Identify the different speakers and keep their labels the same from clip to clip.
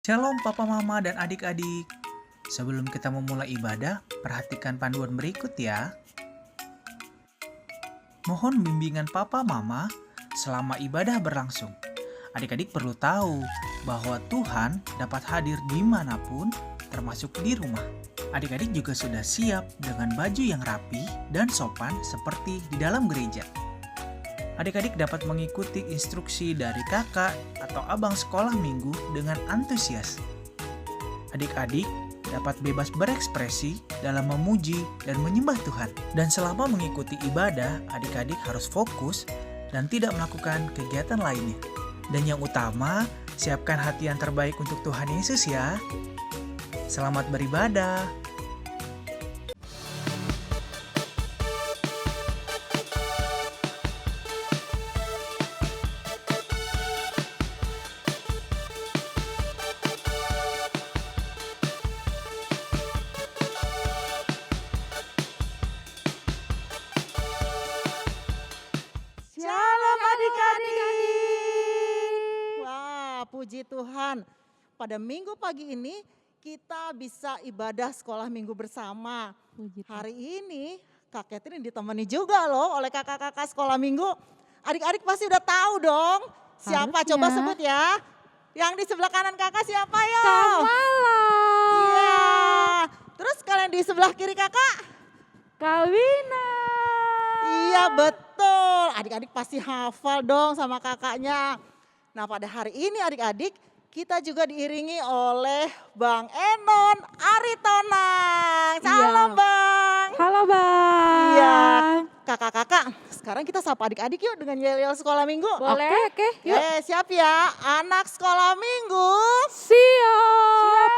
Speaker 1: Shalom Papa Mama dan adik-adik. Sebelum kita memulai ibadah, perhatikan panduan berikut ya. Mohon bimbingan Papa Mama selama ibadah berlangsung. Adik-adik perlu tahu bahwa Tuhan dapat hadir dimanapun, termasuk di rumah. Adik-adik juga sudah siap dengan baju yang rapi dan sopan seperti di dalam gereja. Adik-adik dapat mengikuti instruksi dari kakak atau abang sekolah minggu dengan antusias. Adik-adik dapat bebas berekspresi dalam memuji dan menyembah Tuhan. Dan selama mengikuti ibadah, adik-adik harus fokus dan tidak melakukan kegiatan lainnya. Dan yang utama, siapkan hati yang terbaik untuk Tuhan Yesus ya. Selamat beribadah.
Speaker 2: Shalom adik-adik. Wah, puji Tuhan. Pada minggu pagi ini kita bisa ibadah sekolah minggu bersama. Hari ini Kak Catherine ditemani juga loh oleh kakak-kakak sekolah minggu. Adik-adik pasti udah tahu dong siapa,
Speaker 3: Harusnya.
Speaker 2: coba sebut ya. Yang di sebelah kanan kakak siapa yo?
Speaker 3: Kamala.
Speaker 2: Iya. Terus kalian di sebelah kiri kakak?
Speaker 3: Kawina.
Speaker 2: Iya betul, adik-adik pasti hafal dong sama kakaknya. Nah pada hari ini adik-adik kita juga diiringi oleh Bang Enon Aritonang. Salam
Speaker 3: Iya.
Speaker 2: Bang.
Speaker 3: Halo Bang.
Speaker 2: Iya kakak-kakak sekarang kita sapa adik-adik yuk dengan yel-yel sekolah minggu.
Speaker 3: Boleh. Oke. Yuk.
Speaker 2: Siap ya anak sekolah minggu.
Speaker 3: Siap.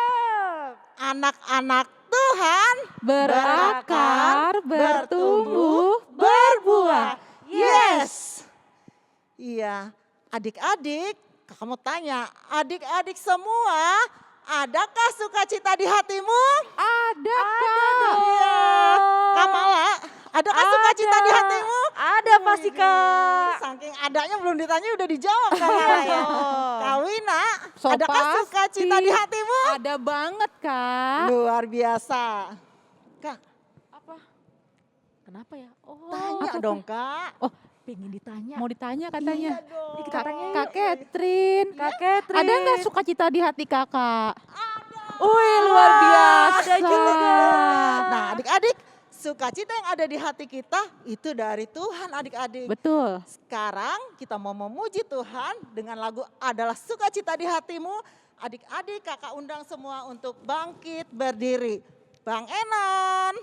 Speaker 2: Anak-anak Tuhan
Speaker 3: Berakar, bertumbuh, berbuah.
Speaker 2: Yes. Iya, adik-adik, kakak mau tanya, adik-adik semua, adakah sukacita di hatimu?
Speaker 3: Ada
Speaker 2: Iya. Kamala, adakah sukacita di hatimu?
Speaker 3: Ada pasti Kak.
Speaker 2: Saking adanya belum ditanya udah dijawab Kamala ya. Kawina,
Speaker 3: So
Speaker 2: adakah sukacita
Speaker 3: pasti.
Speaker 2: di hatimu?
Speaker 3: Ada banget Kak.
Speaker 2: Luar biasa. Kak,
Speaker 3: Apa? Kenapa ya? Oh,
Speaker 2: tanya
Speaker 3: apa,
Speaker 2: dong Kak.
Speaker 3: Oh,
Speaker 4: Pengen ditanya.
Speaker 3: mau ditanya katanya.
Speaker 2: Iya dong.
Speaker 4: Kita tanya yuk.
Speaker 3: Kak Catherine.
Speaker 4: Kak Catherine.
Speaker 3: Ada nggak sukacita di hati kakak?
Speaker 4: Wih, luar biasa.
Speaker 3: Ada juga.
Speaker 2: Nah adik-adik, sukacita yang ada di hati kita itu dari Tuhan adik-adik.
Speaker 3: Betul.
Speaker 2: Sekarang kita mau memuji Tuhan dengan lagu Adalah Sukacita di Hatimu. Adik-adik kakak undang semua untuk bangkit berdiri. Bang Enon.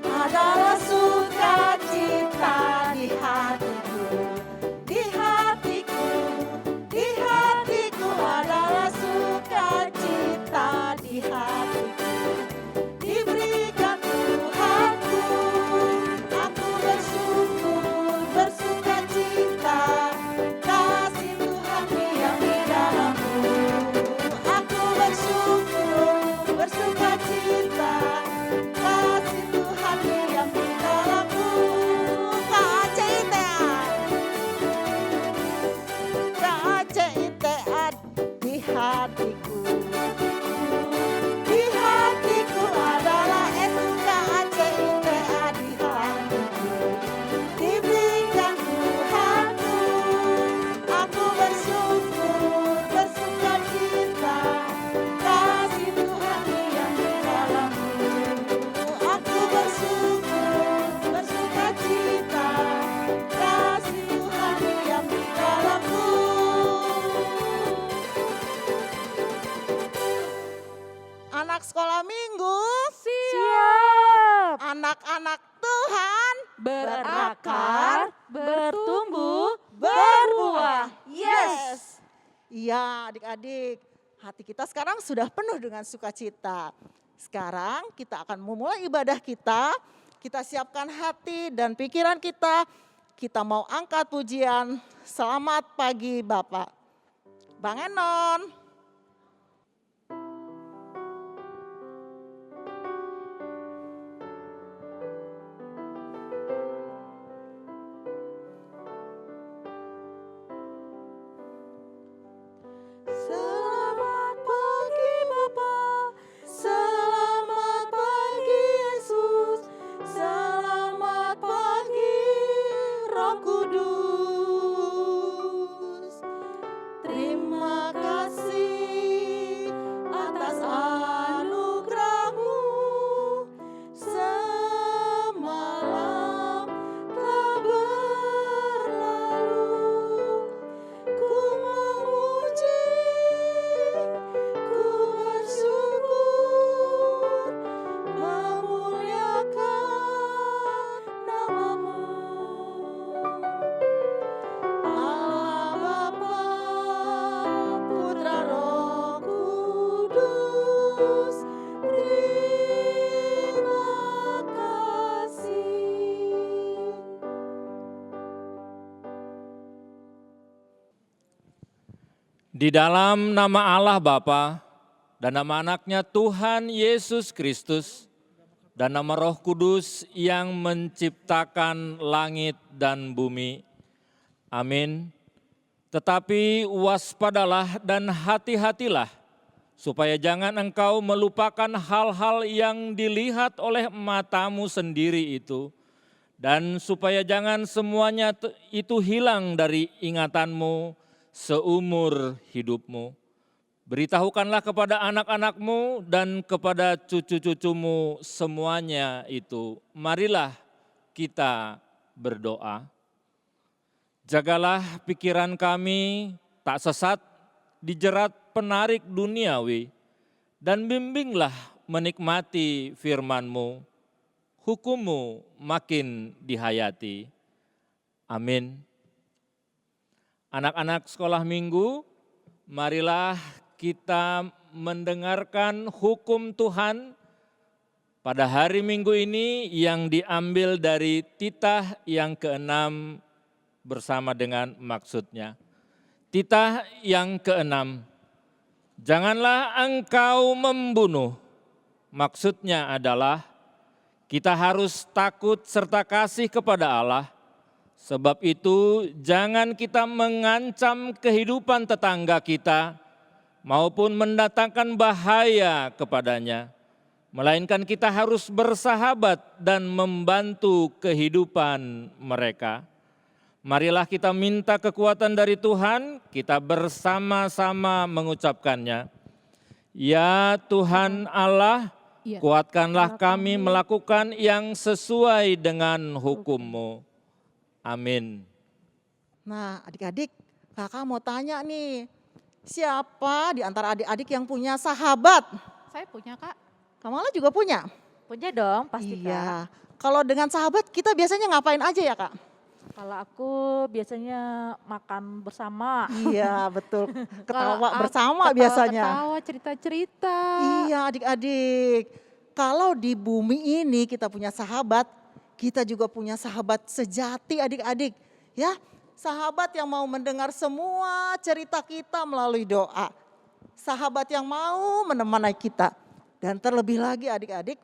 Speaker 2: Adalah sukacita di hatiku, di hatiku, di hatiku adalah sukacita di hatiku. Diberikan Tuhanku, aku bersyukur, bersukacita, kasih Tuhan diam di dalamku. Aku bersyukur, bersukacita, kasih Tuhan diam di dalamku. KCITA di hatiku. Di hatiku adalah SUKACITA di hatiku. Diberikan Tuhanku, aku bersyukur, bersukacita, kasih Tuhan diam di dalamku. Aku bersyukur, bersukacita, kasih Tuhan diam di dalamku. Anak sekolah minggu,
Speaker 4: Siap.
Speaker 2: anak-anak Tuhan,
Speaker 3: Berakar,
Speaker 4: bertumbuh,
Speaker 2: berbuah.
Speaker 4: Yes.
Speaker 2: Iya adik-adik, hati kita sekarang sudah penuh dengan sukacita. Sekarang kita akan memulai ibadah kita. Kita siapkan hati dan pikiran kita. Kita mau angkat pujian. Selamat pagi Bapak. Bang Enon.
Speaker 5: Di dalam nama Allah Bapa dan nama anaknya Tuhan Yesus Kristus dan nama Roh Kudus yang menciptakan langit dan bumi. Amin. Tetapi waspadalah dan hati-hatilah supaya jangan engkau melupakan hal-hal yang dilihat oleh matamu sendiri itu, dan supaya jangan semuanya itu hilang dari ingatanmu seumur hidupmu. Beritahukanlah kepada anak-anakmu dan kepada cucu-cucumu semuanya itu. Marilah kita berdoa. Jagalah pikiran kami tak sesat dijerat penarik duniawi, dan bimbinglah menikmati firman-Mu. Hukum-Mu makin dihayati. Amin. Anak-anak sekolah minggu, marilah kita mendengarkan hukum Tuhan pada hari Minggu ini yang diambil dari titah yang ke-6 bersama dengan maksudnya. Titah yang ke-6, janganlah engkau membunuh. Maksudnya adalah kita harus takut serta kasih kepada Allah. Sebab itu jangan kita mengancam kehidupan tetangga kita maupun mendatangkan bahaya kepadanya. Melainkan kita harus bersahabat dan membantu kehidupan mereka. Marilah kita minta kekuatan dari Tuhan, kita bersama-sama mengucapkannya. Ya Tuhan Allah, kuatkanlah kami melakukan yang sesuai dengan hukum-Mu. Amin.
Speaker 2: Nah adik-adik, kakak mau tanya nih, siapa di antara adik-adik yang punya sahabat?
Speaker 3: Saya punya, Kak.
Speaker 2: Kamala juga punya?
Speaker 4: Punya dong pasti Kak.
Speaker 2: Iya, kalau dengan sahabat kita biasanya ngapain aja ya Kak?
Speaker 4: Kalau aku biasanya makan bersama.
Speaker 2: Iya betul,
Speaker 3: Kalau
Speaker 2: ketawa bersama biasanya.
Speaker 3: Ketawa, cerita-cerita.
Speaker 2: Iya adik-adik, kalau di bumi ini kita punya sahabat, kita juga punya sahabat sejati adik-adik. Ya, sahabat yang mau mendengar semua cerita kita melalui doa. Sahabat yang mau menemani kita. Dan terlebih lagi adik-adik,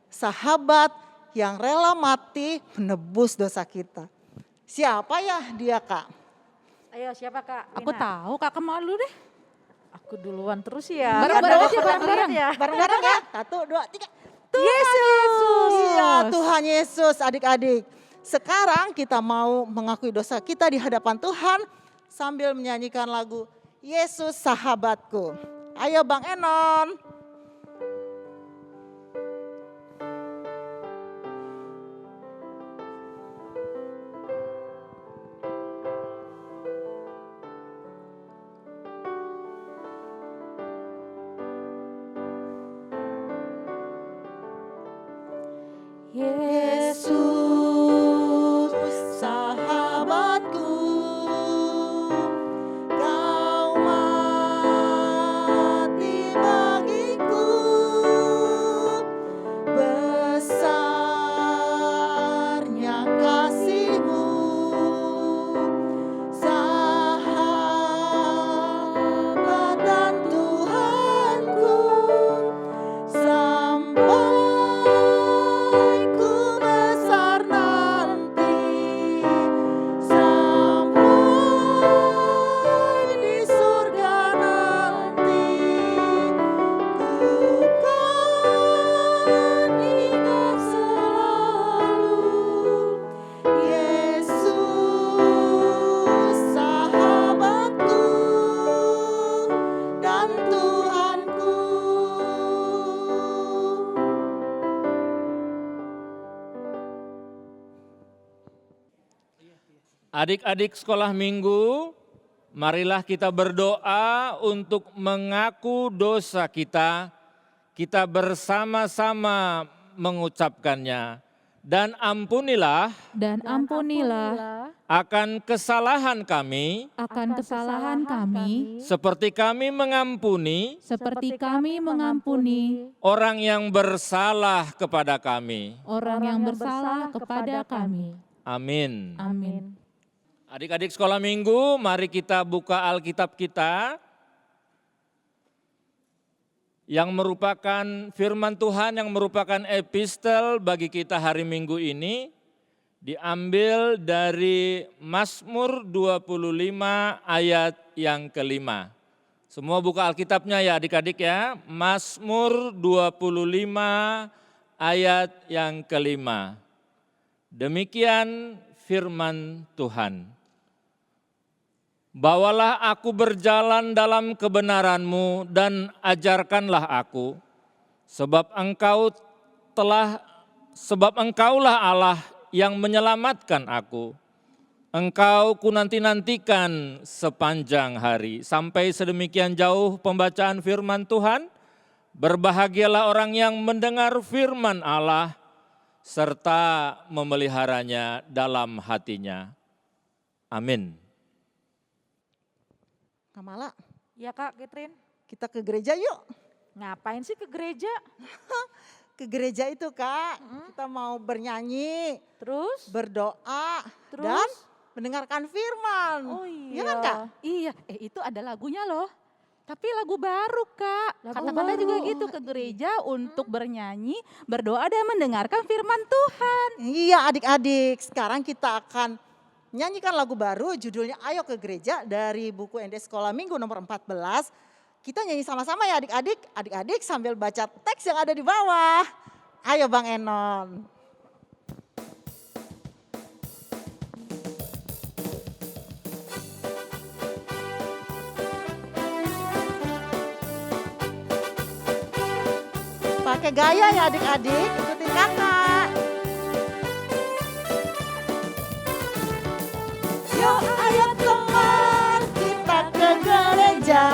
Speaker 2: sahabat yang rela mati menebus dosa kita. Siapa ya dia Kak?
Speaker 4: Ayo siapa Kak?
Speaker 3: Aku
Speaker 4: Wina?
Speaker 3: tahu, Kakak malu deh.
Speaker 4: Aku duluan terus ya.
Speaker 3: Bareng-bareng
Speaker 4: Karena
Speaker 3: aja,
Speaker 4: aku
Speaker 3: bareng-bareng.
Speaker 4: ya.
Speaker 2: Bareng-bareng ya, 1, 2, 3.
Speaker 4: Yesus.
Speaker 2: Iya Tuhan Yesus adik-adik. Sekarang kita mau mengakui dosa kita di hadapan Tuhan sambil menyanyikan lagu Yesus Sahabatku. Ayo Bang Enon. Yesus sahabatku, kau mati bagiku, besarnya kasih-Mu, sahabat dan Tuhanku, sampai ku besar nanti, sampai di surga nanti, ku kan ingat selalu Yesus sahabatku dan Tuhanku.
Speaker 5: Adik-adik sekolah minggu, marilah kita berdoa untuk mengaku dosa kita. Kita bersama-sama mengucapkannya. Dan ampunilah
Speaker 3: Dan ampunilah
Speaker 5: akan kesalahan kami,
Speaker 3: akan kesalahan kami,
Speaker 5: seperti kami mengampuni
Speaker 3: seperti kami mengampuni
Speaker 5: orang yang bersalah kepada kami.
Speaker 3: orang yang bersalah kepada kami.
Speaker 5: Amin.
Speaker 3: Amin.
Speaker 5: Adik-adik sekolah minggu, mari kita buka Alkitab kita yang merupakan firman Tuhan yang merupakan epistel bagi kita hari Minggu ini diambil dari Mazmur 25 ayat yang kelima. Semua buka Alkitabnya ya adik-adik ya. Mazmur 25 ayat yang kelima. Demikian firman Tuhan. Bawalah aku berjalan dalam kebenaran-Mu dan ajarkanlah aku, sebab Engkaulah Allah yang menyelamatkan aku. Engkau kunanti-nantikan sepanjang hari. Sampai sedemikian jauh pembacaan firman Tuhan. Berbahagialah orang yang mendengar firman Allah serta memeliharanya dalam hatinya. Amin.
Speaker 2: Kamala,
Speaker 4: Ya Kak Catherine,
Speaker 2: kita ke gereja yuk.
Speaker 4: ngapain sih ke gereja?
Speaker 2: Ke gereja itu Kak, kita mau bernyanyi,
Speaker 4: Terus?
Speaker 2: berdoa,
Speaker 4: Terus?
Speaker 2: dan mendengarkan firman.
Speaker 4: Oh
Speaker 2: Iya
Speaker 4: iya.
Speaker 2: kan Kak?
Speaker 3: Iya, itu ada lagunya loh. Tapi lagu baru Kak.
Speaker 4: Lagu
Speaker 3: Kata-kata
Speaker 4: baru.
Speaker 3: juga gitu ke gereja untuk bernyanyi, berdoa dan mendengarkan firman Tuhan.
Speaker 2: Iya adik-adik, sekarang kita akan nyanyikan lagu baru judulnya Ayo ke Gereja dari buku ND Sekolah Minggu nomor 14. Kita nyanyi sama-sama ya adik-adik, adik-adik sambil baca teks yang ada di bawah. Ayo Bang Enon. Pakai gaya ya adik-adik, ikutin kakak. Yuk ayo teman kita ke gereja.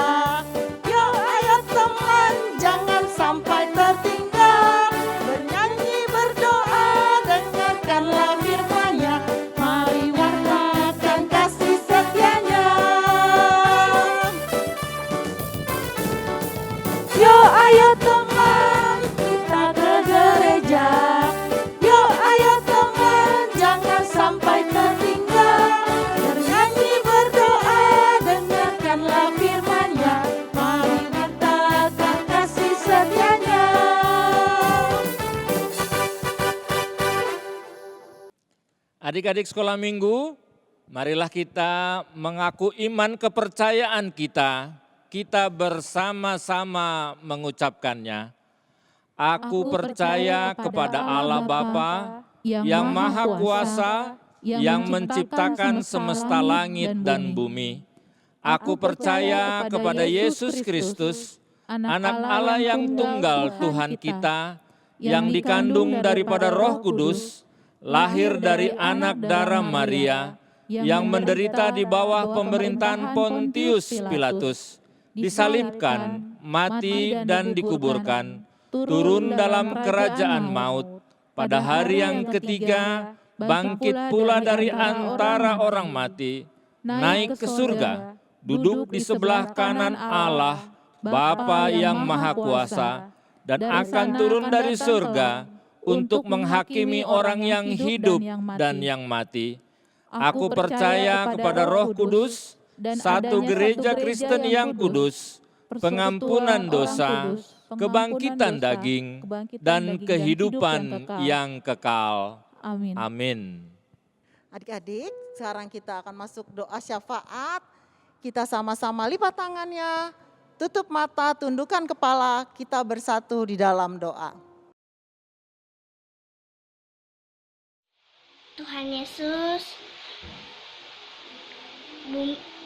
Speaker 2: Yuk ayo teman jangan sampai tertinggal. Bernyanyi berdoa dengarkanlah firman-Nya. Mari wartakan kasih setianya. Yuk ayo teman kita ke gereja. Yuk ayo teman jangan sampai tertinggal. Bernyanyi berdoa dengarkanlah firman-Nya. Mari wartakan kasih setianya.
Speaker 5: Adik-adik sekolah minggu, marilah kita mengaku iman kepercayaan kita. Kita bersama-sama mengucapkannya. Aku percaya kepada Allah Bapa yang Maha Kuasa, yang menciptakan semesta langit dan bumi. Aku percaya kepada Yesus Kristus, anak Allah yang tunggal Tuhan kita, yang dikandung daripada Roh Kudus, lahir dari anak darah Maria, yang menderita di bawah pemerintahan Pontius Pilatus, disalibkan, mati dan dikuburkan, turun dalam kerajaan maut, pada hari yang ketiga bangkit pula dari antara orang mati, naik ke surga, duduk di sebelah kanan Allah, Bapa yang Maha Kuasa, dan akan turun dari surga untuk menghakimi orang yang hidup dan yang mati. Aku percaya kepada Roh Kudus, satu gereja Kristen yang kudus, pengampunan dosa, kebangkitan daging, dan kehidupan yang kekal.
Speaker 3: Amin.
Speaker 5: Amin.
Speaker 2: Adik-adik, sekarang kita akan masuk doa syafaat. Kita sama-sama lipat tangannya, tutup mata, tundukkan kepala, kita bersatu di dalam doa.
Speaker 6: Tuhan Yesus,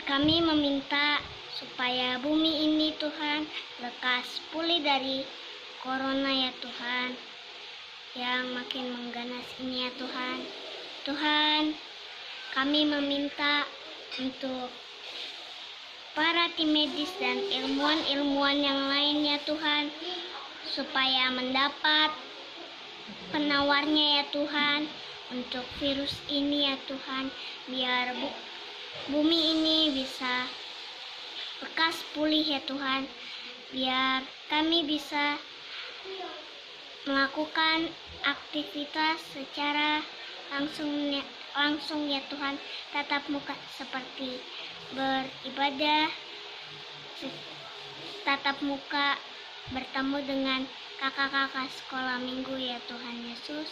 Speaker 6: kami meminta supaya bumi ini Tuhan lekas pulih dari corona ya Tuhan, yang makin mengganas ini ya Tuhan. Tuhan, kami meminta untuk para tim medis dan ilmuwan-ilmuwan yang lainnya Tuhan, supaya mendapat penawarnya ya Tuhan untuk virus ini ya Tuhan, biar bumi ini bisa lekas pulih ya Tuhan, biar kami bisa melakukan aktivitas secara langsung ya Tuhan, tatap muka seperti beribadah, tatap muka bertemu dengan kakak-kakak sekolah minggu ya Tuhan Yesus.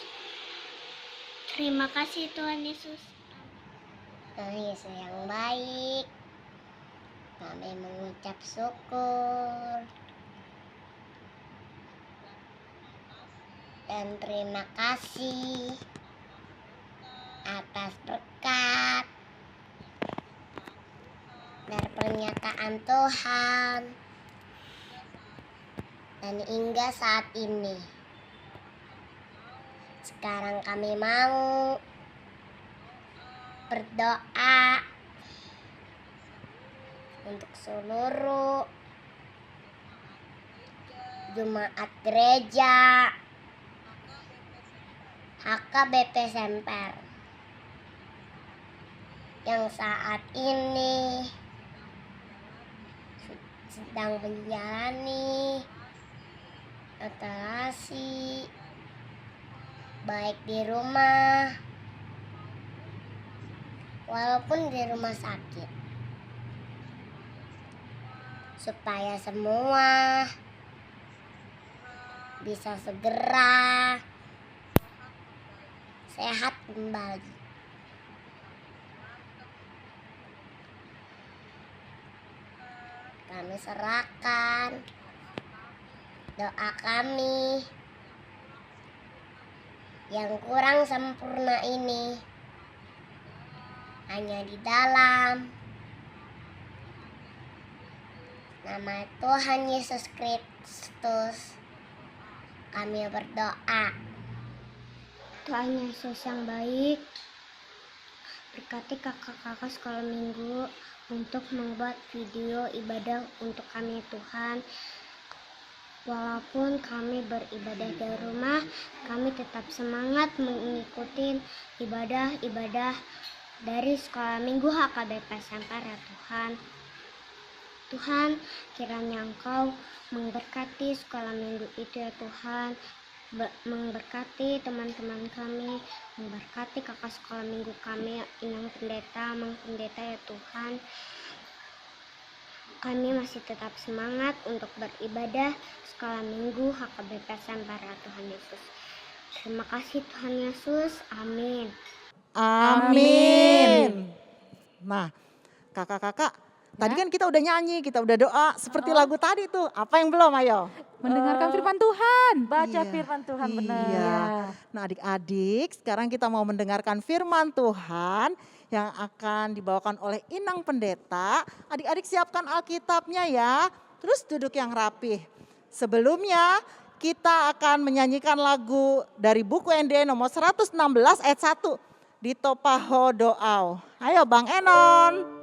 Speaker 6: Terima kasih Tuhan Yesus.
Speaker 7: Tuhan Yesus yang baik, kami mengucap syukur dan terima kasih atas berkat dari pernyataan Tuhan. Dan hingga saat ini, sekarang kami mau berdoa untuk seluruh jemaat gereja HKBP Semper yang saat ini sedang menjalani operasi baik di rumah walaupun di rumah sakit, supaya semua bisa segera sehat kembali. Kami serahkan doa kami yang kurang sempurna ini hanya di dalam nama Tuhan Yesus Kristus kami berdoa. Tuhan Yesus yang baik, berkati kakak-kakak sekolah minggu untuk membuat video ibadah untuk kami Tuhan. Walaupun kami beribadah dari rumah, kami tetap semangat mengikuti ibadah-ibadah dari sekolah minggu HKBP Semper ya Tuhan. Tuhan, kiranya Engkau memberkati sekolah minggu itu ya Tuhan, memberkati teman-teman kami, memberkati kakak sekolah minggu kami, Inang Pendeta, Mang Pendeta ya Tuhan. Kami masih tetap semangat untuk beribadah sekolah minggu HKBP Semper ya Tuhan Yesus. Terima kasih Tuhan Yesus, amin.
Speaker 2: Amin. Nah, kakak-kakak, tadi kan kita udah nyanyi, kita udah doa seperti lagu tadi tuh. Apa yang belum, ayo?
Speaker 3: Mendengarkan firman Tuhan.
Speaker 4: Baca
Speaker 2: Iya.
Speaker 4: firman Tuhan benar.
Speaker 2: Iya. Nah, adik-adik, sekarang kita mau mendengarkan firman Tuhan yang akan dibawakan oleh Inang Pendeta. Adik-adik siapkan Alkitabnya ya. Terus duduk yang rapih. Sebelumnya kita akan menyanyikan lagu dari buku ND nomor 116 ayat 1. Ditopaho doau. Ayo Bang Enon.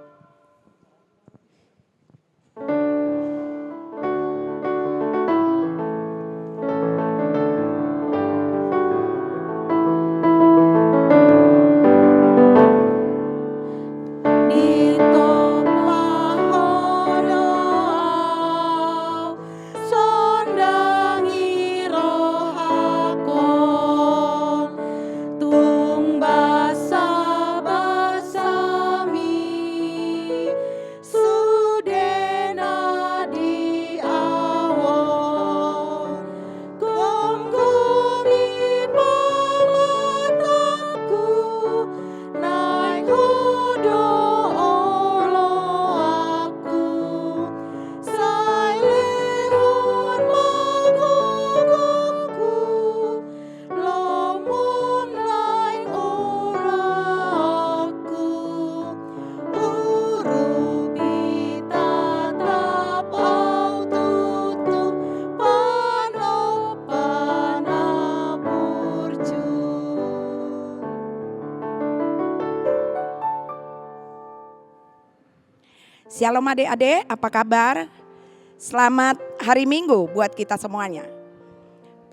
Speaker 8: Shalom adik-adik, apa kabar? Selamat hari Minggu buat kita semuanya.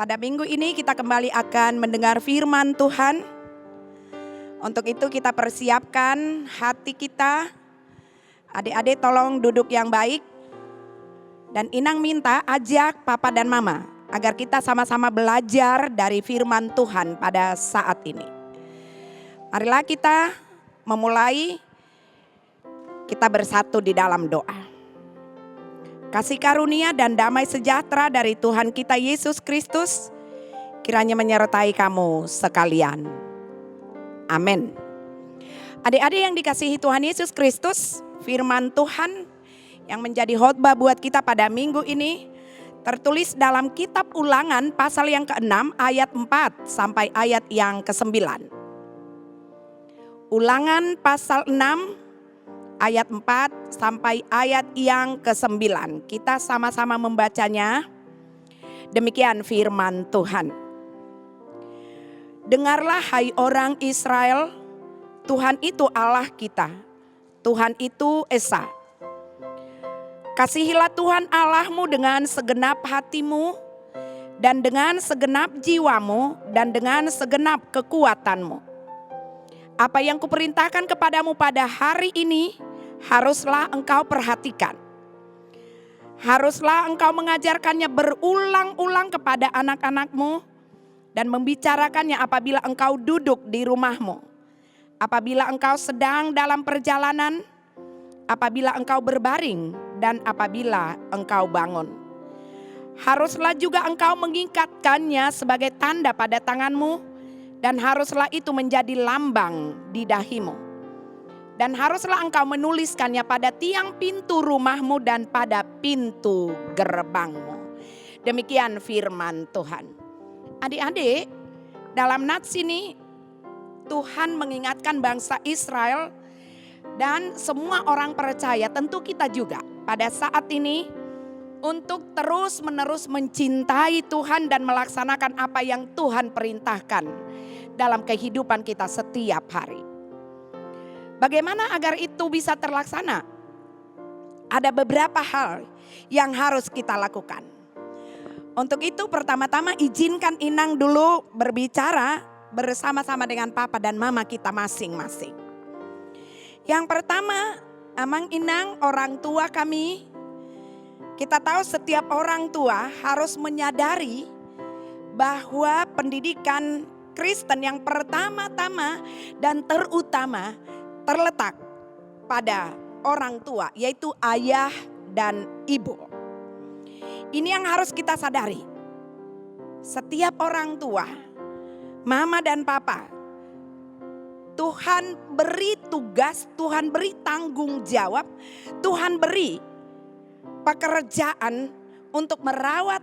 Speaker 8: Pada minggu ini kita kembali akan mendengar firman Tuhan. Untuk itu kita persiapkan hati kita. Adik-adik tolong duduk yang baik. Dan Inang minta ajak papa dan mama agar kita sama-sama belajar dari firman Tuhan pada saat ini. Marilah kita memulai. Kita bersatu di dalam doa. Kasih karunia dan damai sejahtera dari Tuhan kita Yesus Kristus kiranya menyertai kamu sekalian. Amin. Adik-adik yang dikasihi Tuhan Yesus Kristus, firman Tuhan yang menjadi khotbah buat kita pada minggu ini tertulis dalam kitab Ulangan pasal yang ke-6 ayat 4 sampai ayat yang ke-9. Ulangan pasal 6 ayat 4 sampai ayat yang ke-9. Kita sama-sama membacanya. Demikian firman Tuhan. Dengarlah hai orang Israel, Tuhan itu Allah kita. Tuhan itu Esa. Kasihilah Tuhan Allahmu dengan segenap hatimu dan dengan segenap jiwamu dan dengan segenap kekuatanmu. Apa yang kuperintahkan kepadamu pada hari ini haruslah engkau perhatikan. Haruslah engkau mengajarkannya berulang-ulang kepada anak-anakmu dan membicarakannya apabila engkau duduk di rumahmu, apabila engkau sedang dalam perjalanan, apabila engkau berbaring, dan apabila engkau bangun. Haruslah juga engkau mengikatkannya sebagai tanda pada tanganmu, dan haruslah itu menjadi lambang di dahimu. Dan haruslah engkau menuliskannya pada tiang pintu rumahmu dan pada pintu gerbangmu. Demikian firman Tuhan. Adik-adik, dalam nats ini Tuhan mengingatkan bangsa Israel dan semua orang percaya, tentu kita juga pada saat ini, untuk terus-menerus mencintai Tuhan dan melaksanakan apa yang Tuhan perintahkan dalam kehidupan kita setiap hari. Bagaimana agar itu bisa terlaksana? Ada beberapa hal yang harus kita lakukan. Untuk itu pertama-tama izinkan Inang dulu berbicara bersama-sama dengan Papa dan Mama kita masing-masing. Yang pertama, Amang Inang orang tua kami, kita tahu setiap orang tua harus menyadari bahwa pendidikan Kristen yang pertama-tama dan terutama terletak pada orang tua, yaitu ayah dan ibu. Ini yang harus kita sadari. Setiap orang tua, mama dan papa, Tuhan beri tugas, Tuhan beri tanggung jawab, Tuhan beri pekerjaan untuk merawat,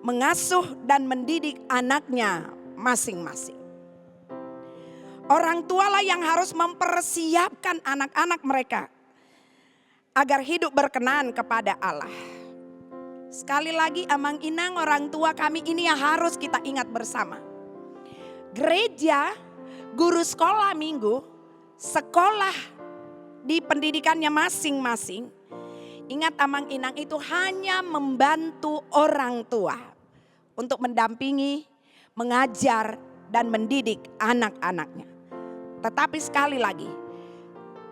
Speaker 8: mengasuh dan mendidik anaknya masing-masing. Orang tualah yang harus mempersiapkan anak-anak mereka agar hidup berkenan kepada Allah. Sekali lagi Amang Inang orang tua kami ini yang harus kita ingat bersama. Gereja, guru sekolah minggu, sekolah di pendidikannya masing-masing. Ingat Amang Inang itu hanya membantu orang tua untuk mendampingi, mengajar dan mendidik anak-anaknya. Tetapi sekali lagi,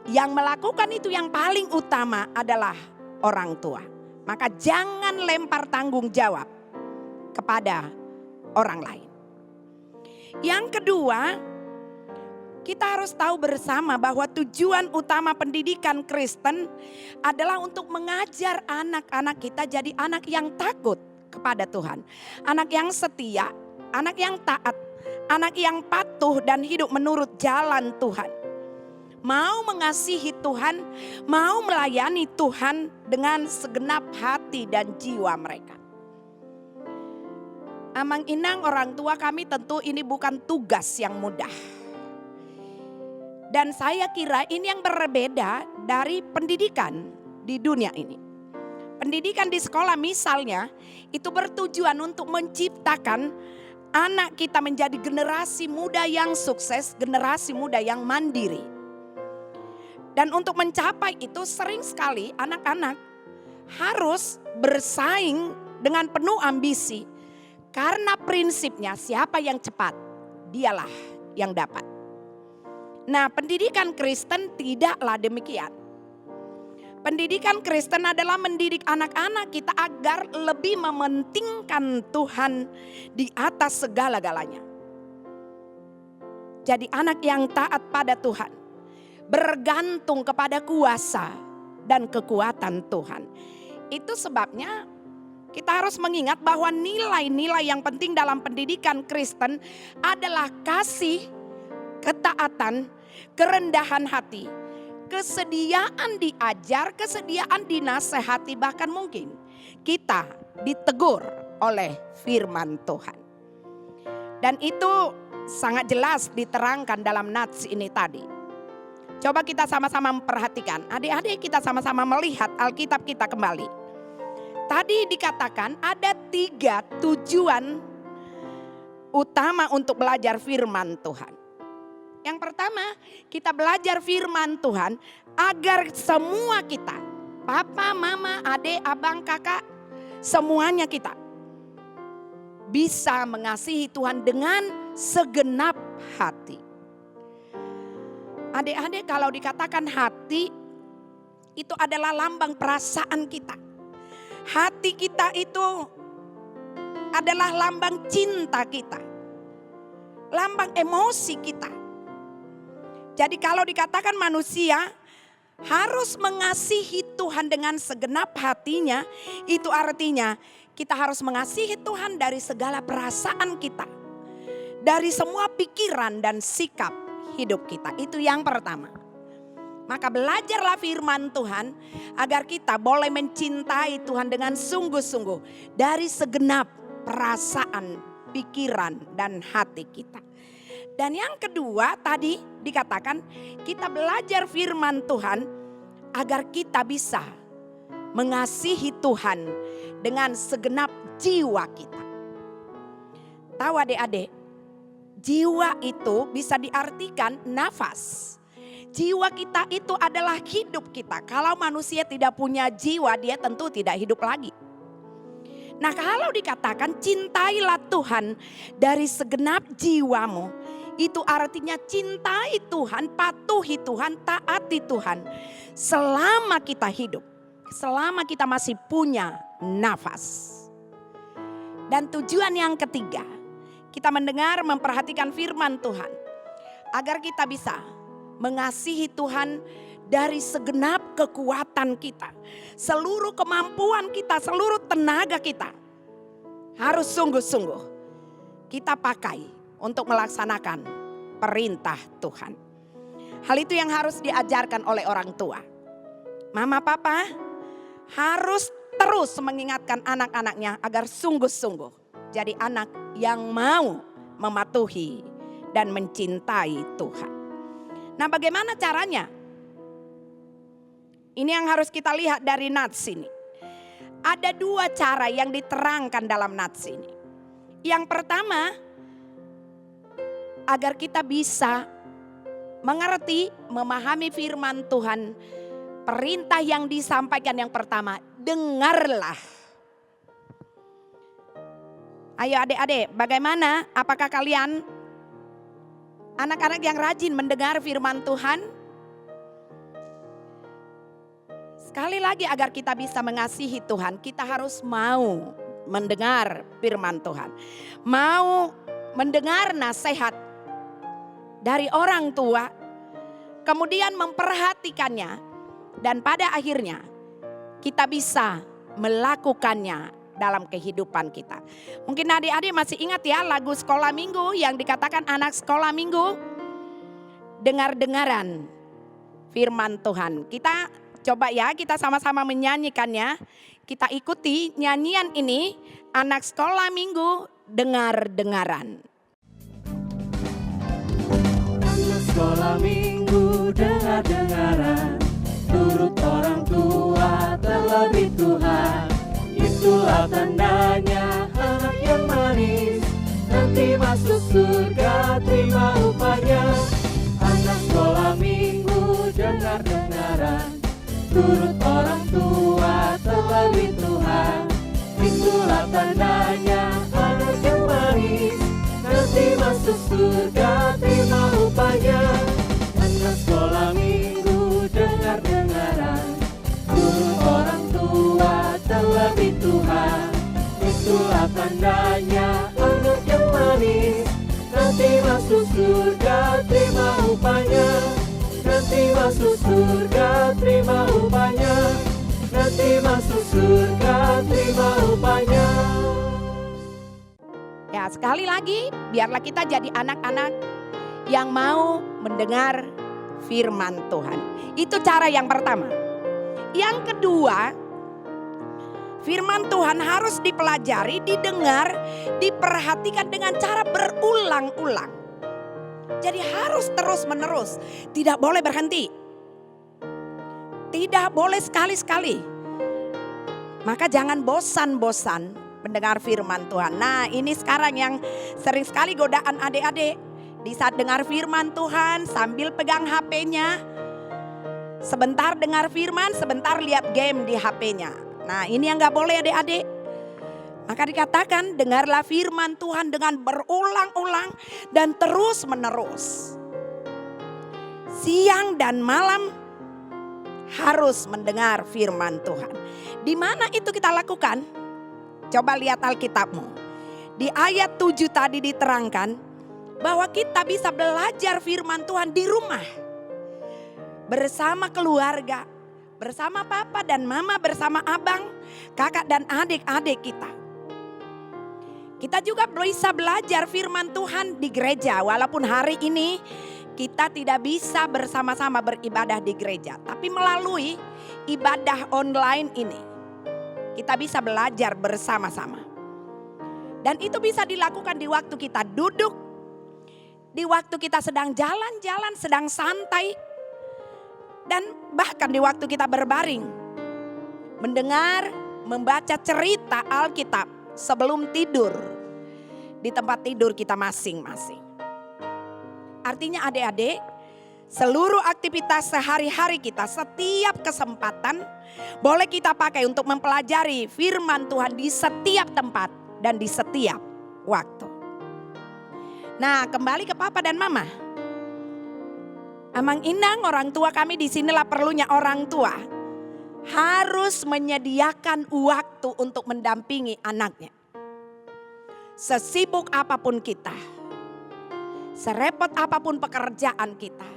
Speaker 8: yang melakukan itu yang paling utama adalah orang tua. Maka jangan lempar tanggung jawab kepada orang lain. Yang kedua, kita harus tahu bersama bahwa tujuan utama pendidikan Kristen adalah untuk mengajar anak-anak kita jadi anak yang takut kepada Tuhan. Anak yang setia, anak yang taat, anak yang patuh dan hidup menurut jalan Tuhan. Mau mengasihi Tuhan, mau melayani Tuhan dengan segenap hati dan jiwa mereka. Amang Inang orang tua kami tentu ini bukan tugas yang mudah. Dan saya kira ini yang berbeda dari pendidikan di dunia ini. Pendidikan di sekolah misalnya itu bertujuan untuk menciptakan anak kita menjadi generasi muda yang sukses, generasi muda yang mandiri. Dan untuk mencapai itu sering sekali anak-anak harus bersaing dengan penuh ambisi. Karena prinsipnya siapa yang cepat, dialah yang dapat. Nah, pendidikan Kristen tidaklah demikian. Pendidikan Kristen adalah mendidik anak-anak kita agar lebih mementingkan Tuhan di atas segala-galanya. Jadi anak yang taat pada Tuhan, bergantung kepada kuasa dan kekuatan Tuhan. Itu sebabnya kita harus mengingat bahwa nilai-nilai yang penting dalam pendidikan Kristen adalah kasih, ketaatan, kerendahan hati, kesediaan diajar, kesediaan dinasehati, bahkan mungkin kita ditegur oleh firman Tuhan. Dan itu sangat jelas diterangkan dalam nats ini tadi. Coba kita sama-sama memperhatikan, adik-adik kita sama-sama melihat Alkitab kita kembali. Tadi dikatakan ada 3 tujuan utama untuk belajar firman Tuhan. Yang pertama, kita belajar firman Tuhan agar semua kita, papa, mama, adik, abang, kakak, semuanya kita bisa mengasihi Tuhan dengan segenap hati. Adik-adik, kalau dikatakan hati, itu adalah lambang perasaan kita. Hati kita itu adalah lambang cinta kita, lambang emosi kita. Jadi kalau dikatakan manusia harus mengasihi Tuhan dengan segenap hatinya, itu artinya kita harus mengasihi Tuhan dari segala perasaan kita, dari semua pikiran dan sikap hidup kita. Itu yang pertama. Maka belajarlah firman Tuhan agar kita boleh mencintai Tuhan dengan sungguh-sungguh dari segenap perasaan, pikiran, dan hati kita. Dan yang kedua tadi dikatakan kita belajar firman Tuhan agar kita bisa mengasihi Tuhan dengan segenap jiwa kita. Tahu adik-adik, jiwa itu bisa diartikan nafas. Jiwa kita itu adalah hidup kita. Kalau manusia tidak punya jiwa, dia tentu tidak hidup lagi. Nah, kalau dikatakan cintailah Tuhan dari segenap jiwamu, itu artinya cintai Tuhan, patuhi Tuhan, taati Tuhan selama kita hidup, selama kita masih punya nafas. Dan tujuan yang ketiga, kita mendengar, memperhatikan firman Tuhan agar kita bisa mengasihi Tuhan dari segenap kekuatan kita, seluruh kemampuan kita, seluruh tenaga kita harus sungguh-sungguh kita pakai untuk melaksanakan perintah Tuhan. Hal itu yang harus diajarkan oleh orang tua. Mama, papa harus terus mengingatkan anak-anaknya agar sungguh-sungguh jadi anak yang mau mematuhi dan mencintai Tuhan. Nah, bagaimana caranya? Ini yang harus kita lihat dari nats ini. Ada 2 cara yang diterangkan dalam nats ini. Yang pertama, agar kita bisa mengerti, memahami firman Tuhan. Perintah yang disampaikan yang pertama, dengarlah. Ayo adik-adik, bagaimana? Apakah kalian anak-anak yang rajin mendengar firman Tuhan? Sekali lagi agar kita bisa mengasihi Tuhan, kita harus mau mendengar firman Tuhan. Mau mendengar nasihat dari orang tua, kemudian memperhatikannya, dan pada akhirnya kita bisa melakukannya dalam kehidupan kita. Mungkin adik-adik masih ingat ya lagu sekolah minggu yang dikatakan anak sekolah minggu dengar-dengaran firman Tuhan. Kita coba ya, kita sama-sama menyanyikannya. Kita ikuti nyanyian ini, anak sekolah minggu dengar-dengaran.
Speaker 9: Anak sekolah minggu dengar-dengaran, turut orang tua terlebih Tuhan. Itulah tandanya anak yang manis, nanti masuk surga terima upahnya. Anak sekolah minggu dengar-dengaran, turut orang tua terlebih Tuhan. Itulah tandanya anak yang manis, nanti masuk surga terima upahnya. Anak sekolah minggu dengar-dengaran, turut orang tua terlebih Tuhan. Itulah tandanya anak yang manis, nanti masuk surga terima upahnya. Nanti masuk surga terima upahnya. nanti masuk surga terima upahnya.
Speaker 8: Ya, sekali lagi, biarlah kita jadi anak-anak yang mau mendengar firman Tuhan. Itu cara yang pertama. Yang kedua, firman Tuhan harus dipelajari, didengar, diperhatikan dengan cara berulang-ulang. Jadi harus terus-menerus, tidak boleh berhenti. Tidak boleh sekali-sekali. Maka jangan bosan-bosan mendengar firman Tuhan. Nah, ini sekarang yang sering sekali godaan adik-adik. Di saat dengar firman Tuhan sambil pegang HP-nya. Sebentar dengar firman, sebentar lihat game di HP-nya. Nah, ini yang gak boleh adik-adik. Maka dikatakan dengarlah firman Tuhan dengan berulang-ulang dan terus menerus. Siang dan malam harus mendengar firman Tuhan. Di mana itu kita lakukan? Coba lihat Alkitabmu. Di ayat 7 tadi diterangkan bahwa kita bisa belajar firman Tuhan di rumah. Bersama keluarga, bersama papa dan mama, bersama abang, kakak dan adik-adik kita. Kita juga bisa belajar firman Tuhan di gereja. Walaupun hari ini kita tidak bisa bersama-sama beribadah di gereja. Tapi melalui ibadah online ini kita bisa belajar bersama-sama. Dan itu bisa dilakukan di waktu kita duduk, di waktu kita sedang jalan-jalan, sedang santai, dan bahkan di waktu kita berbaring. Mendengar, membaca cerita Alkitab sebelum tidur di tempat tidur kita masing-masing. Artinya adik-adik, seluruh aktivitas sehari-hari kita, setiap kesempatan boleh kita pakai untuk mempelajari firman Tuhan di setiap tempat dan di setiap waktu. Nah, kembali ke papa dan mama. Amang Indang, orang tua kami, disinilah perlunya orang tua harus menyediakan waktu untuk mendampingi anaknya. Sesibuk apapun kita, serepot apapun pekerjaan kita,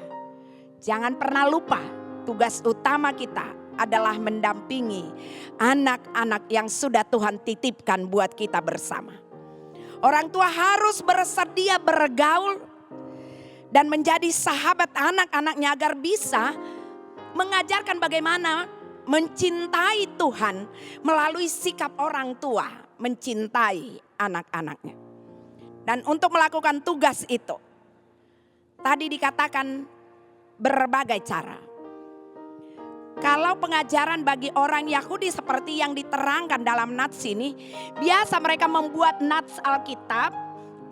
Speaker 8: jangan pernah lupa tugas utama kita adalah mendampingi anak-anak yang sudah Tuhan titipkan buat kita bersama. Orang tua harus bersedia bergaul dan menjadi sahabat anak-anaknya agar bisa mengajarkan bagaimana mencintai Tuhan melalui sikap orang tua mencintai anak-anaknya. Dan untuk melakukan tugas itu, tadi dikatakan berbagai cara. Kalau pengajaran bagi orang Yahudi seperti yang diterangkan dalam nats ini, biasa mereka membuat nats Alkitab,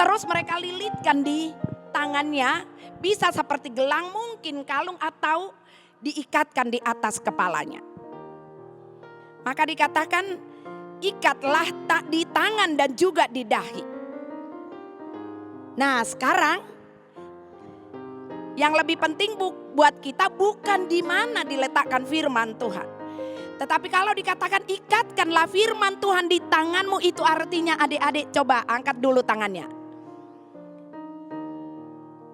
Speaker 8: terus mereka lilitkan di tangannya, bisa seperti gelang, mungkin kalung, atau diikatkan di atas kepalanya. Maka dikatakan, ikatlah tak di tangan dan juga di dahi. Nah, sekarang yang lebih penting buat kita bukan di mana diletakkan firman Tuhan. Tetapi kalau dikatakan ikatkanlah firman Tuhan di tanganmu, itu artinya adik-adik coba angkat dulu tangannya.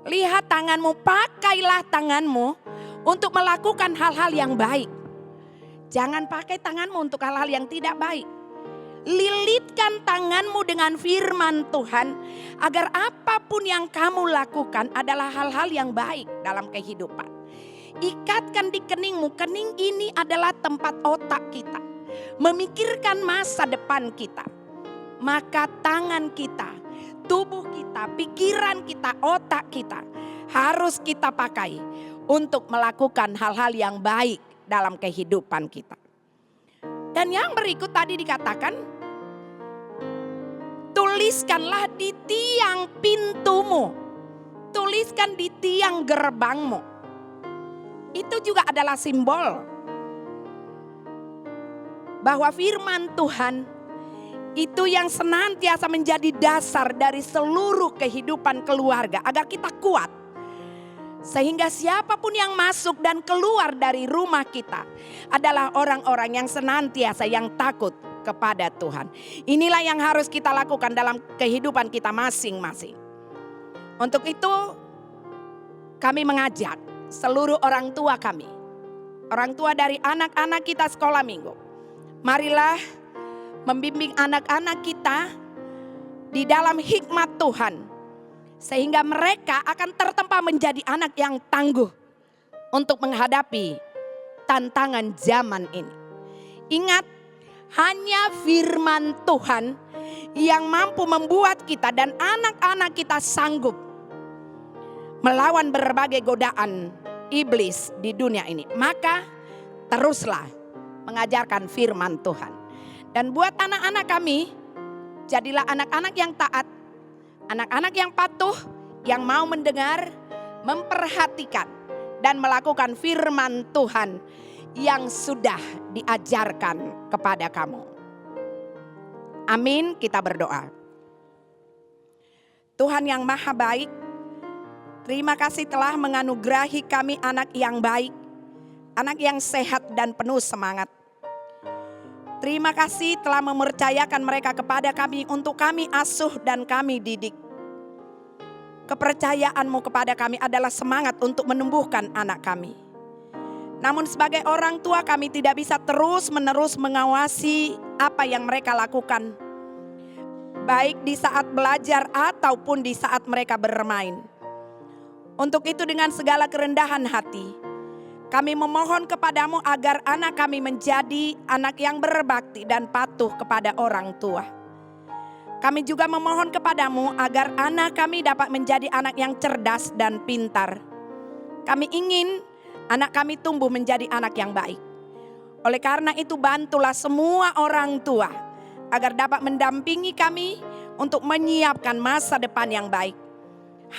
Speaker 8: Lihat tanganmu, pakailah tanganmu untuk melakukan hal-hal yang baik. Jangan pakai tanganmu untuk hal-hal yang tidak baik. Lilitkan tanganmu dengan firman Tuhan agar apapun yang kamu lakukan adalah hal-hal yang baik dalam kehidupan. Ikatkan di keningmu. Kening ini adalah tempat otak kita, memikirkan masa depan kita. Maka tangan kita, tubuh kita, pikiran kita, otak kita harus kita pakai untuk melakukan hal-hal yang baik dalam kehidupan kita. Dan yang berikut tadi dikatakan, tuliskanlah di tiang pintumu, tuliskan di tiang gerbangmu. Itu juga adalah simbol bahwa firman Tuhan itu yang senantiasa menjadi dasar dari seluruh kehidupan keluarga agar kita kuat. Sehingga siapapun yang masuk dan keluar dari rumah kita adalah orang-orang yang senantiasa yang takut kepada Tuhan. Inilah yang harus kita lakukan dalam kehidupan kita masing-masing. Untuk itu kami mengajak seluruh orang tua kami orang tua dari anak-anak kita sekolah minggu, marilah membimbing anak-anak kita di dalam hikmat Tuhan, sehingga mereka akan tertempa menjadi anak yang tangguh untuk menghadapi tantangan zaman ini. Ingat, hanya firman Tuhan yang mampu membuat kita dan anak-anak kita sanggup melawan berbagai godaan iblis di dunia ini. Maka teruslah mengajarkan firman Tuhan. Dan buat anak-anak kami, jadilah anak-anak yang taat, anak-anak yang patuh, yang mau mendengar, memperhatikan, dan melakukan firman Tuhan yang sudah diajarkan kepada kamu. Amin, kita berdoa. Tuhan yang maha baik, terima kasih telah menganugerahi kami anak yang baik, anak yang sehat dan penuh semangat. Terima kasih telah mempercayakan mereka kepada kami untuk kami asuh dan kami didik. Kepercayaanmu kepada kami adalah semangat untuk menumbuhkan anak kami. Namun sebagai orang tua kami tidak bisa terus-menerus mengawasi apa yang mereka lakukan, baik di saat belajar ataupun di saat mereka bermain. Untuk itu dengan segala kerendahan hati, kami memohon kepadamu agar anak kami menjadi anak yang berbakti dan patuh kepada orang tua. Kami juga memohon kepadamu agar anak kami dapat menjadi anak yang cerdas dan pintar. Kami ingin anak kami tumbuh menjadi anak yang baik. Oleh karena itu bantulah semua orang tua agar dapat mendampingi kami untuk menyiapkan masa depan yang baik.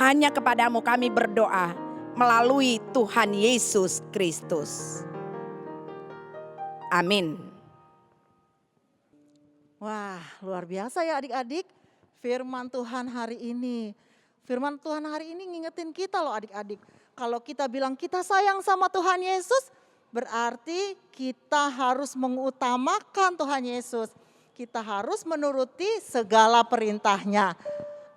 Speaker 8: Hanya kepadamu kami berdoa melalui Tuhan Yesus Kristus. Amin.
Speaker 2: Wah, luar biasa ya adik-adik. Firman Tuhan hari ini. Firman Tuhan hari ini ngingetin kita loh adik-adik. Kalau kita bilang kita sayang sama Tuhan Yesus, berarti kita harus mengutamakan Tuhan Yesus. Kita harus menuruti segala perintahnya.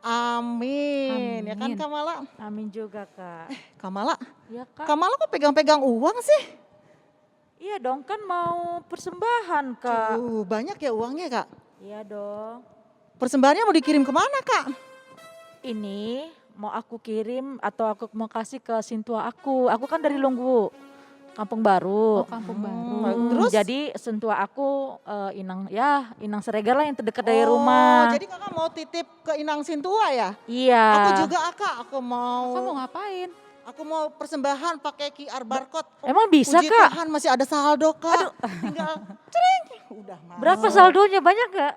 Speaker 2: Amin. Ya kan Kamala?
Speaker 4: Amin juga Kak.
Speaker 2: Kamala,
Speaker 4: Iya Kak.
Speaker 2: Kamala kok pegang-pegang uang sih?
Speaker 4: Iya dong, kan mau persembahan Kak.
Speaker 2: Banyak ya uangnya Kak.
Speaker 4: Iya dong.
Speaker 2: Persembahannya mau dikirim kemana Kak?
Speaker 4: Ini mau aku kirim atau aku mau kasih ke sintua aku. Aku kan dari Lunggu, Kampung Baru.
Speaker 3: Oh, Kampung Baru.
Speaker 2: Terus?
Speaker 4: Jadi sentua aku Inang Seregar lah yang terdekat dari rumah.
Speaker 2: Jadi kakak mau titip ke Inang Sintua ya?
Speaker 4: Iya.
Speaker 2: Aku juga Kak, aku
Speaker 3: Kamu
Speaker 2: mau
Speaker 3: ngapain?
Speaker 2: persembahan pakai QR barcode.
Speaker 4: Emang bisa
Speaker 2: Puji
Speaker 4: Kak?
Speaker 2: Tuhan masih ada saldo Kak. Tinggal cering. Udah mau.
Speaker 4: Berapa saldonya, banyak gak?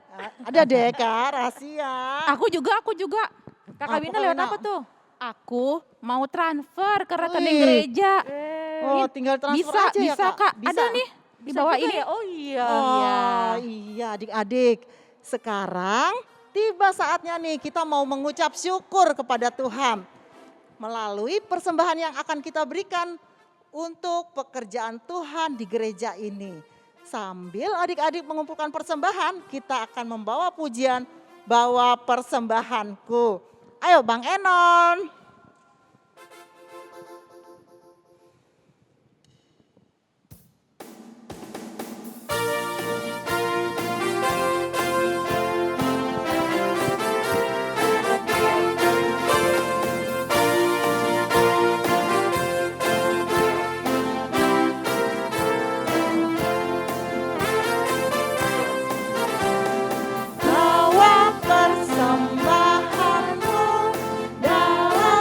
Speaker 2: Ada deh Kak, rahasia.
Speaker 3: Aku juga.
Speaker 4: Kakak Wina
Speaker 2: Kak
Speaker 4: lewat
Speaker 2: Wina?
Speaker 4: apa tuh?
Speaker 3: Aku mau transfer ke rekening
Speaker 2: Wih.
Speaker 3: gereja.
Speaker 2: Oh, tinggal transfer aja ya
Speaker 3: bisa
Speaker 2: Kak?
Speaker 3: Kak. Ada nih di bawah
Speaker 4: juga
Speaker 3: ini.
Speaker 4: ya? Oh iya.
Speaker 2: Oh iya adik-adik. Sekarang tiba saatnya nih kita mau mengucap syukur kepada Tuhan. Melalui persembahan yang akan kita berikan untuk pekerjaan Tuhan di gereja ini. Sambil adik-adik mengumpulkan persembahan, kita akan membawa pujian, bawa persembahanku. Ayo Bang Enon. Bawa persembahanmu dalam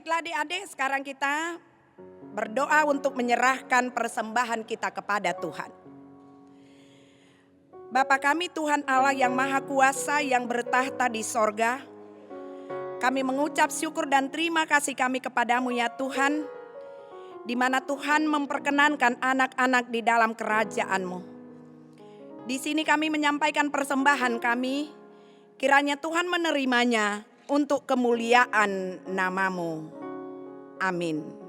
Speaker 8: Baiklah adik-adik, sekarang kita berdoa untuk menyerahkan persembahan kita kepada Tuhan. Bapa kami Tuhan Allah yang Maha Kuasa yang bertahta di sorga, kami mengucap syukur dan terima kasih kami kepadamu ya Tuhan, di mana Tuhan memperkenankan anak-anak di dalam kerajaan-Mu. Di sini kami menyampaikan persembahan kami, kiranya Tuhan menerimanya untuk kemuliaan nama-Mu. Amin.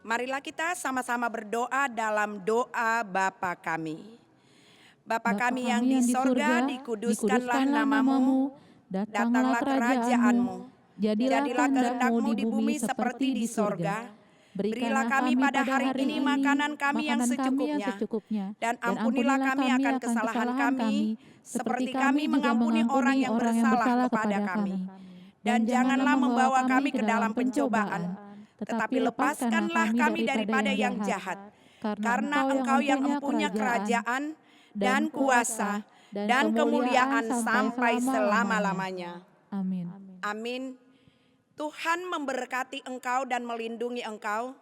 Speaker 8: Marilah kita sama-sama berdoa dalam doa Bapa kami. Bapa kami yang di sorga, dikuduskanlah namamu, datanglah kerajaan-Mu. Jadilah kehendak-Mu di bumi seperti di sorga. Berilah kami pada hari ini makanan kami yang secukupnya, dan ampunilah kami akan kesalahan kami, seperti kami mengampuni orang yang bersalah kepada kami. Dan janganlah membawa kami ke dalam pencobaan, tetapi lepaskanlah kami daripada yang jahat. Karena Engkau yang mempunyai kerajaan dan kuasa dan kemuliaan sampai selama-lamanya.
Speaker 3: Amin.
Speaker 8: Amin. Tuhan memberkati engkau dan melindungi engkau.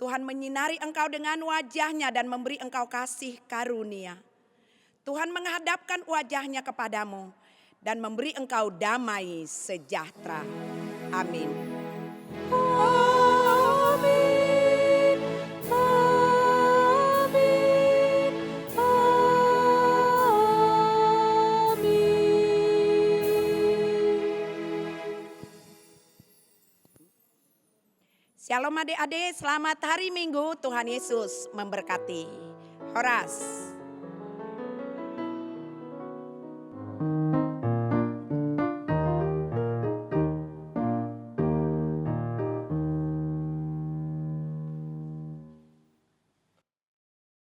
Speaker 8: Tuhan menyinari engkau dengan wajah-Nya dan memberi engkau kasih karunia. Tuhan menghadapkan wajah-Nya kepadamu dan memberi engkau damai sejahtera. Amin. Amin. Amin. Shalom adik-adik, selamat hari Minggu, Tuhan Yesus memberkati. Horas.